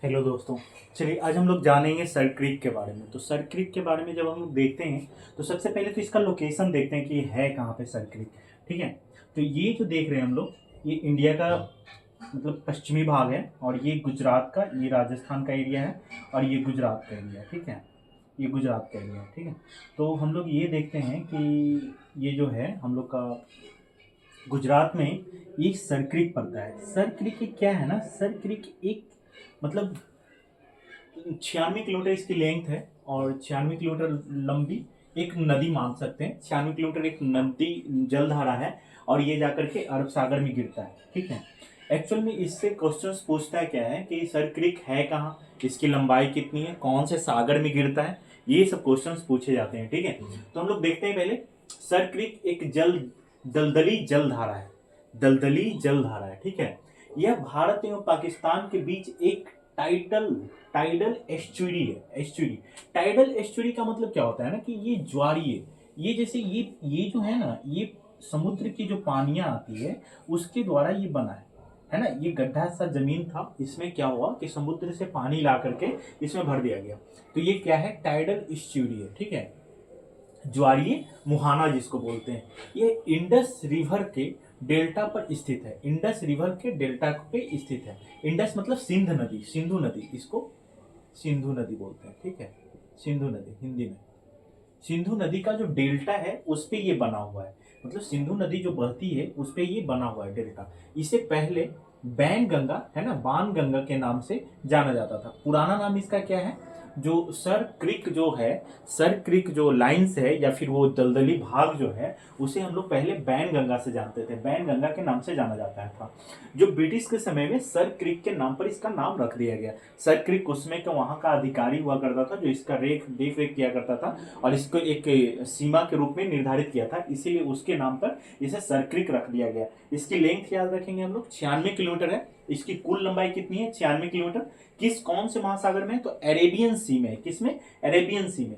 Hello दोस्तों। चलिए आज हम लोग जानेंगे सर क्रीक के बारे में। तो सर क्रीक के बारे में जब हम लोग देखते हैं तो सबसे पहले तो इसका लोकेशन देखते हैं कि ये है कहाँ पे सर क्रीक। ठीक है, तो ये जो देख रहे हैं हम लोग, ये इंडिया का मतलब पश्चिमी भाग है, और ये गुजरात का, ये राजस्थान का एरिया है, और ये गुजरात का एरिया है। ठीक है, ये गुजरात का एरिया है। ठीक है, तो हम लोग ये देखते हैं कि ये जो है हम लोग का गुजरात में एक सर क्रीक पड़ता है। सर क्रीक एक क्या है ना, सर क्रीक एक मतलब 96 किलोमीटर इसकी लेंथ है, और 96 किलोमीटर लंबी एक नदी मान सकते हैं। 96 किलोमीटर एक नदी जलधारा है, और ये जाकर के अरब सागर में गिरता है। ठीक है, एक्चुअल में इससे क्वेश्चंस पूछता है क्या है कि सर क्रीक है कहाँ, इसकी लंबाई कितनी है, कौन से सागर में गिरता है, ये सब क्वेश्चंस पूछे जाते हैं। ठीक है, तो हम लोग देखते हैं पहले। सर क्रीक एक दलदली जलधारा है, दलदली जलधारा है। ठीक है, यह भारत एवं पाकिस्तान के बीच एक टाइडल टाइडल एस्चुरी है। एस्चुरी, टाइडल एस्चुरी का मतलब क्या होता है ना कि ये ज्वारीय, ये जैसे ये जो है ना, ये समुद्र की जो पानियां आती है उसके द्वारा ये बना है ना। ये गड्ढा सा जमीन था, इसमें क्या हुआ कि समुद्र से पानी ला करके इसमें भर दिया गया। तो ये क्या है, टाइडल एस्चुरी है। ठीक है, ज्वारीय मुहाना जिसको बोलते हैं। ये इंडस रिवर के डेल्टा पर स्थित है। इंडस रिवर के डेल्टा पे स्थित है। इंडस मतलब सिंध नदी, सिंधु नदी, इसको सिंधु नदी बोलते हैं। ठीक है, सिंधु नदी हिंदी में। सिंधु नदी का जो डेल्टा है उस पे ये बना हुआ है, मतलब सिंधु नदी जो बहती है उस पे ये बना हुआ है डेल्टा। इसे पहले बैन गंगा है ना, बाण गंगा के नाम से जाना जाता था। पुराना नाम इसका क्या है, जो सर क्रिक जो है, सर क्रिक जो लाइन्स है या फिर वो दलदली भाग जो है, उसे हम लोग पहले बैन गंगा से जानते थे, बैन गंगा के नाम से जाना जाता था। जो ब्रिटिश के समय में सर क्रिक के नाम पर इसका नाम रख दिया गया। सर क्रिक उसमें का वहां का अधिकारी हुआ करता था जो इसका देख रेख किया करता था, और इसको एक सीमा के रूप में निर्धारित किया था, इसीलिए उसके नाम पर इसे सर क्रिक रख दिया गया। इसकी लेंथ याद रखेंगे हम लोग, 96 किलोमीटर है। इसकी कुल लंबाई कितनी है, 96 किलोमीटर। किस कौन से महासागर में है, तो अरेबियन सी में। किसमें, अरेबियन सी में।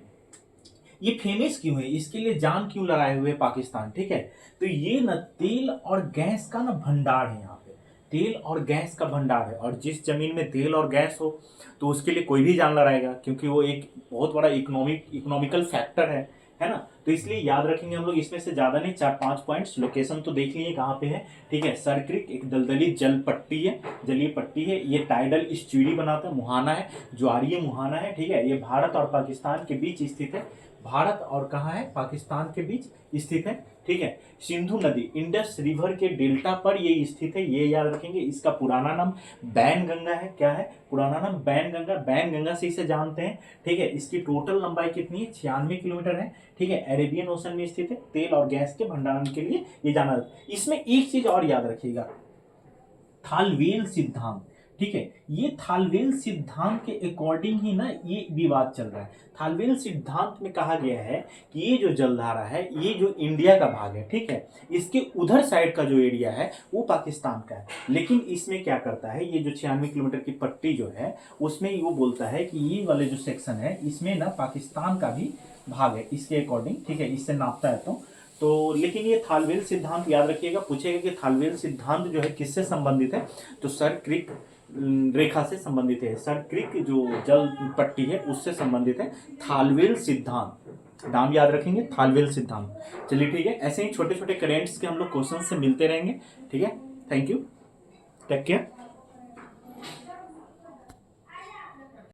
ये फेमस क्यों है, इसके लिए जान क्यों लगाए हुए पाकिस्तान। ठीक है, तो ये न तेल और गैस का ना भंडार है यहाँ पे, तेल और गैस का भंडार है। और जिस जमीन में तेल और गैस हो तो उसके लिए कोई भी जान लगाएगा, क्योंकि वो एक बहुत बड़ा इकोनॉमिकल फैक्टर है ना। तो इसलिए याद रखेंगे हम लोग, इसमें से ज्यादा नहीं, 4-5 पॉइंट्स। लोकेशन तो देख लिए कहाँ पे है। ठीक है, सर क्रिक एक दलदली जल पट्टी है, जलीय पट्टी है। ये टाइडल स्ट्यूरी बनाता है, मुहाना है, ज्वारीय मुहाना है। ठीक है, ये भारत और पाकिस्तान के बीच स्थित है। भारत और कहाँ है, पाकिस्तान के बीच स्थित है। ठीक है, सिंधु नदी इंडस रिवर के डेल्टा पर ये स्थित है, ये याद रखेंगे। इसका पुराना नाम बैन गंगा है। क्या है, पुराना नाम बैन गंगा, बैन गंगा से इसे जानते हैं। ठीक है, इसकी टोटल लंबाई कितनी है, 96 किलोमीटर है। ठीक है, अरेबियन ओशन में स्थित है, तेल और गैस के भंडारण के लिए ये जाना जाता है। इसमें एक चीज और याद रखिएगा, थालवेल सिद्धांत। ठीक है, ये थालवेल सिद्धांत के अकॉर्डिंग ही ना ये विवाद चल रहा है। थालवेल सिद्धांत में कहा गया है कि ये जो जलधारा है, ये जो इंडिया का भाग है, ठीक है, इसके उधर साइड का जो एरिया है वो पाकिस्तान का है। लेकिन इसमें क्या करता है, ये जो 96 किलोमीटर की पट्टी जो है उसमें वो बोलता है कि ये वाले जो सेक्शन है इसमें ना पाकिस्तान का भी भाग है इसके अकॉर्डिंग। ठीक है, इससे नापता है तो लेकिन ये थालवेल सिद्धांत याद रखिएगा, पूछेगा कि थालवेल सिद्धांत जो है किससे संबंधित है, तो सर क्रिक रेखा से संबंधित है। सर क्रिक जो जल पट्टी है उससे संबंधित है थालवेल सिद्धांत। नाम याद रखेंगे, थालवेल सिद्धांत। चलिए ठीक है, ऐसे ही छोटे छोटे करेंट्स के हम लोग क्वेश्चन से मिलते रहेंगे। ठीक है, थैंक यू, टेक केयर।